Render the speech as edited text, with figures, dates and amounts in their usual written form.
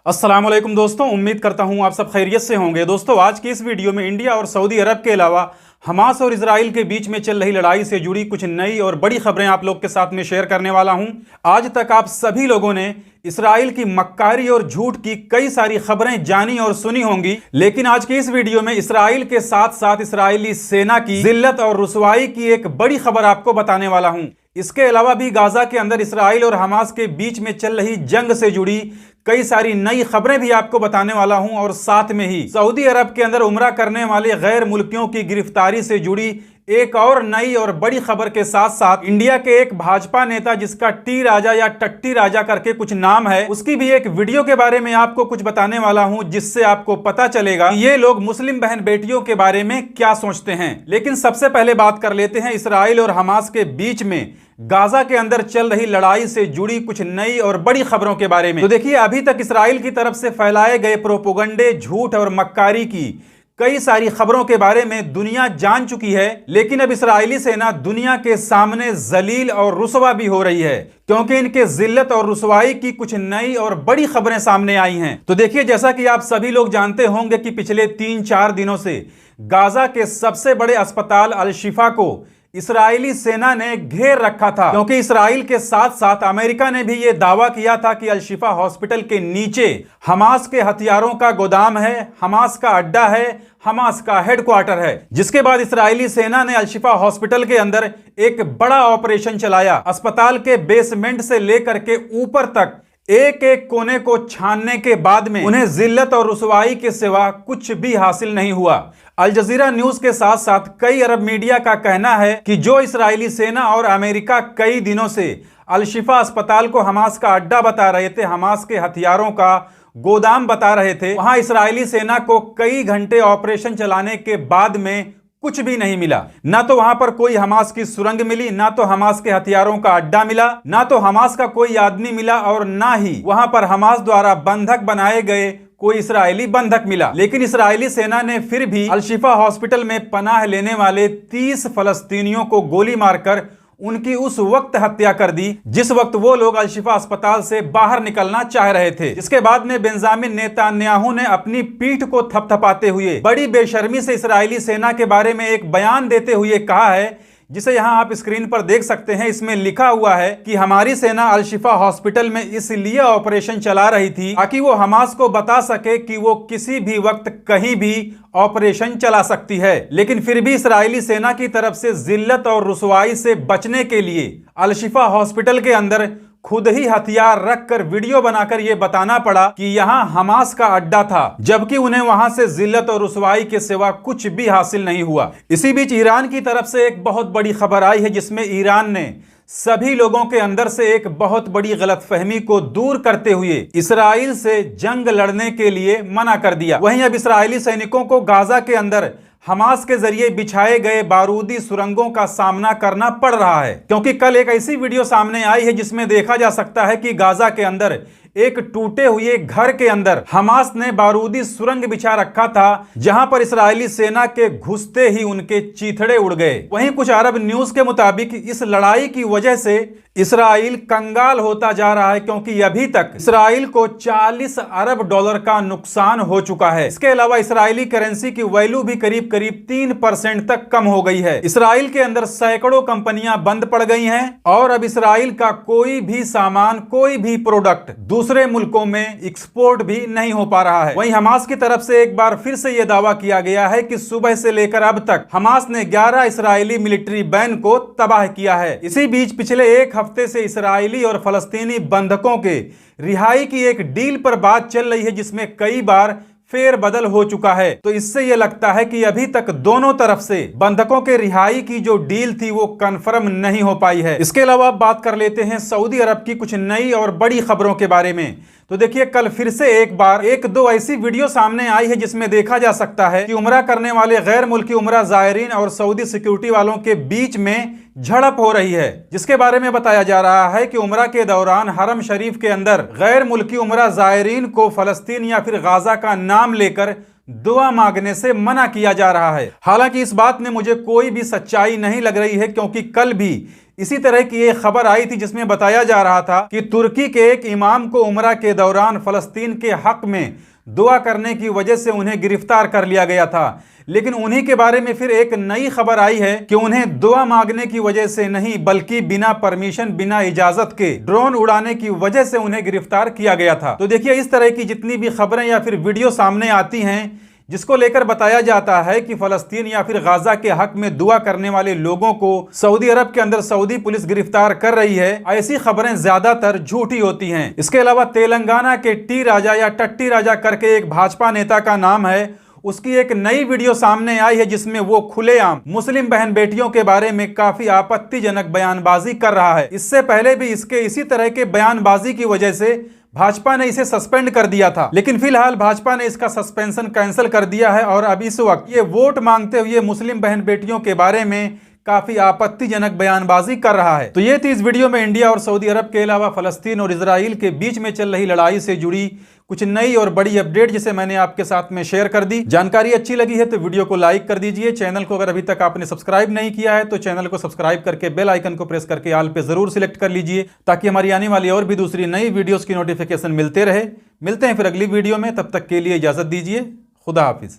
अस्सलामुअलैकुम दोस्तों, उम्मीद करता हूं आप सब खैरियत से होंगे। दोस्तों, आज की इस वीडियो में इंडिया और सऊदी अरब के अलावा हमास और इजराइल के बीच में चल रही लड़ाई से जुड़ी कुछ नई और बड़ी खबरें आप लोग के साथ में शेयर करने वाला हूं। आज तक आप सभी लोगों ने इस्राइल की मक्कारी और झूठ की कई सारी खबरें जानी और सुनी होंगी, लेकिन आज की इस वीडियो में इस्राइल के साथ साथ इस्राइली सेना की जिल्लत और रुसवाई की एक बड़ी खबर आपको बताने वाला हूं। इसके अलावा भी गाजा के अंदर इस्राइल और हमास के बीच में चल रही जंग से जुड़ी कई सारी नई खबरें भी आपको बताने वाला हूं, और साथ में ही सऊदी अरब के अंदर उम्रा करने वाले गैर मुल्कियों की गिरफ्तारी से जुड़ी एक और नई और बड़ी खबर के साथ साथ इंडिया के एक भाजपा नेता जिसका टी राजा या टट्टी राजा करके कुछ नाम है, उसकी भी एक वीडियो के बारे में आपको कुछ बताने वाला हूं, जिससे आपको पता चलेगा कि ये लोग मुस्लिम बहन बेटियों के बारे में क्या सोचते हैं। लेकिन सबसे पहले बात कर लेते हैं इस्राइल और हमास के बीच में गाजा के अंदर चल रही लड़ाई से जुड़ी कुछ नई और बड़ी खबरों के बारे में। तो देखिए, अभी तक इस्राइल की तरफ से फैलाए गए प्रोपोगंडे, झूठ और मक्कारी की कई सारी खबरों के बारे में दुनिया जान चुकी है, लेकिन अब इस्राइली सेना दुनिया के सामने जलील और रुसवा भी हो रही है, क्योंकि इनके जिल्लत और रुसवाई की कुछ नई और बड़ी खबरें सामने आई हैं। तो देखिए, जैसा कि आप सभी लोग जानते होंगे कि पिछले 3-4 दिनों से गाजा के सबसे बड़े अस्पताल अल शिफा को इस्राइली सेना ने घेर रखा था, क्योंकि इस्राइल के साथ साथ अमेरिका ने भी यह दावा किया था कि अल शिफा हॉस्पिटल के नीचे हमास के हथियारों का गोदाम है, हमास का अड्डा है, हमास का हेडक्वार्टर है। जिसके बाद इस्राइली सेना ने अल शिफा हॉस्पिटल के अंदर एक बड़ा ऑपरेशन चलाया। अस्पताल के बेसमेंट से लेकर के ऊपर तक एक एक कोने को छानने के बाद में उन्हें जिल्लत और रुसवाई के सिवा कुछ भी हासिल नहीं हुआ। अल जजीरा न्यूज के साथ साथ कई अरब मीडिया का कहना है कि जो इस्राइली सेना और अमेरिका कई दिनों से अल शिफा अस्पताल को हमास का अड्डा बता रहे थे, हमास के हथियारों का गोदाम बता रहे थे, वहां इस्राइली सेना को कई घंटे ऑपरेशन चलाने के बाद में कुछ भी नहीं मिला। ना तो वहां पर कोई हमास की सुरंग मिली, ना तो हमास के हथियारों का अड्डा मिला, ना तो हमास का कोई आदमी मिला, और ना ही वहां पर हमास द्वारा बंधक बनाए गए कोई इस्राइली बंधक मिला। लेकिन इस्राइली सेना ने फिर भी अल शिफा हॉस्पिटल में पनाह लेने वाले 30 फलस्तीनियों को गोली मारकर उनकी उस वक्त हत्या कर दी जिस वक्त वो लोग अल शिफा अस्पताल से बाहर निकलना चाह रहे थे। इसके बाद में बेंजामिन नेतान्याहू ने अपनी पीठ को थपथपाते हुए बड़ी बेशर्मी से इस्राइली सेना के बारे में एक बयान देते हुए कहा है, जिसे यहां आप स्क्रीन पर देख सकते हैं। इसमें लिखा हुआ है कि हमारी सेना अल शिफा हॉस्पिटल में इसलिए ऑपरेशन चला रही थी ताकि वो हमास को बता सके कि वो किसी भी वक्त कहीं भी ऑपरेशन चला सकती है। लेकिन फिर भी इस्राइली सेना की तरफ से जिल्लत और रुसवाई से बचने के लिए अल शिफा हॉस्पिटल के अंदर खुद ही हथियार रखकर वीडियो बनाकर यह बताना पड़ा कि यहां हमास का अड्डा था, जबकि उन्हें वहां से जिल्लत और रुसवाई के सिवा कुछ भी हासिल नहीं हुआ। इसी बीच ईरान की तरफ से एक बहुत बड़ी खबर आई है, जिसमें ईरान ने सभी लोगों के अंदर से एक बहुत बड़ी गलतफहमी को दूर करते हुए इस्राइल से जंग लड़ने के लिए मना कर दिया। वहीं अब इस्राइली सैनिकों को गाजा के अंदर हमास के जरिए बिछाए गए बारूदी सुरंगों का सामना करना पड़ रहा है, क्योंकि कल एक ऐसी वीडियो सामने आई है जिसमें देखा जा सकता है कि गाजा के अंदर एक टूटे हुए घर के अंदर हमास ने बारूदी सुरंग बिछा रखा था, जहां पर इस्राइली सेना के घुसते ही उनके चीथड़े उड़ गए। वहीं कुछ अरब न्यूज के मुताबिक इस लड़ाई की वजह से इस्राइल कंगाल होता जा रहा है, क्योंकि अभी तक इस्राइल को 40 अरब डॉलर का नुकसान हो चुका है। इसके अलावा इस्राइली करेंसी की वैल्यू भी करीब करीब 3% तक कम हो गई है। इस्राइल के अंदर सैकड़ों कंपनियां बंद पड़ गई हैं, और अब इस्राइल का कोई भी सामान, कोई भी प्रोडक्ट दूसरे मुल्कों में एक्सपोर्ट भी नहीं हो पा रहा है। वहीं हमास की तरफ से एक बार फिर से यह दावा किया गया है कि सुबह से लेकर अब तक हमास ने 11 इस्राइली मिलिट्री बैन को तबाह किया है। इसी बीच पिछले एक हफ्ते से इस्राइली और फलस्तीनी बंधकों के रिहाई की एक डील पर बात चल रही है, जिसमें कई बार फेर बदल हो चुका है। तो इससे यह लगता है कि अभी तक दोनों तरफ से बंधकों के रिहाई की जो डील थी वो कंफर्म नहीं हो पाई है। इसके अलावा बात कर लेते हैं सऊदी अरब की कुछ नई और बड़ी खबरों के बारे में। तो देखिए, कल फिर से एक बार एक दो ऐसी वीडियो सामने आई है जिसमें देखा जा सकता है कि उम्रा करने वाले गैर मुल्की उम्रा ज़ायरीन और सऊदी सिक्योरिटी वालों के बीच में झड़प हो रही है, जिसके बारे में बताया जा रहा है कि उम्रा के दौरान हरम शरीफ के अंदर गैर मुल्की उम्रा ज़ायरीन को फलस्तीन या फिर गाजा का नाम लेकर दुआ मांगने से मना किया जा रहा है। हालांकि इस बात में मुझे कोई भी सच्चाई नहीं लग रही है, क्योंकि कल भी इसी तरह की एक खबर आई थी जिसमें बताया जा रहा था कि तुर्की के एक इमाम को उम्रा के दौरान फलस्तीन के हक में दुआ करने की वजह से उन्हें गिरफ्तार कर लिया गया था। लेकिन उन्हीं के बारे में फिर एक नई खबर आई है कि उन्हें दुआ मांगने की वजह से नहीं बल्कि बिना परमिशन, बिना इजाजत के ड्रोन उड़ाने की वजह से उन्हें गिरफ्तार किया गया था। तो देखिए, इस तरह की जितनी भी खबरें या फिर वीडियो सामने आती हैं जिसको लेकर बताया जाता है कि फलस्तीन या फिर गाजा के हक में दुआ करने वाले लोगों को सऊदी अरब के अंदर सऊदी पुलिस गिरफ्तार कर रही है, ऐसी खबरें ज्यादातर झूठी होती हैं। इसके अलावा तेलंगाना के टी राजा या टट्टी राजा करके एक भाजपा नेता का नाम है, उसकी एक नई वीडियो सामने आई है जिसमें वो खुलेआम मुस्लिम बहन बेटियों के बारे में काफी आपत्तिजनक बयानबाजी कर रहा है। इससे पहले भी इसके इसी तरह के बयानबाजी की वजह से भाजपा ने इसे सस्पेंड कर दिया था, लेकिन फिलहाल भाजपा ने इसका सस्पेंशन कैंसिल कर दिया है और अब इस वक्त ये वोट मांगते हुए मुस्लिम बहन बेटियों के बारे में काफी आपत्तिजनक बयानबाजी कर रहा है। तो ये थी इस वीडियो में इंडिया और सऊदी अरब के अलावा फलस्तीन और इजराइल के बीच में चल रही लड़ाई से जुड़ी कुछ नई और बड़ी अपडेट जिसे मैंने आपके साथ में शेयर कर दी। जानकारी अच्छी लगी है तो वीडियो को लाइक कर दीजिए। चैनल को अगर अभी तक आपने सब्सक्राइब नहीं किया है तो चैनल को सब्सक्राइब करके बेल आइकन को प्रेस करके ऑल पे जरूर सिलेक्ट कर लीजिए ताकि हमारी आने वाली और भी दूसरी नई वीडियोस की नोटिफिकेशन मिलते रहे। मिलते हैं फिर अगली वीडियो में, तब तक के लिए इजाजत दीजिए। खुदा हाफिज।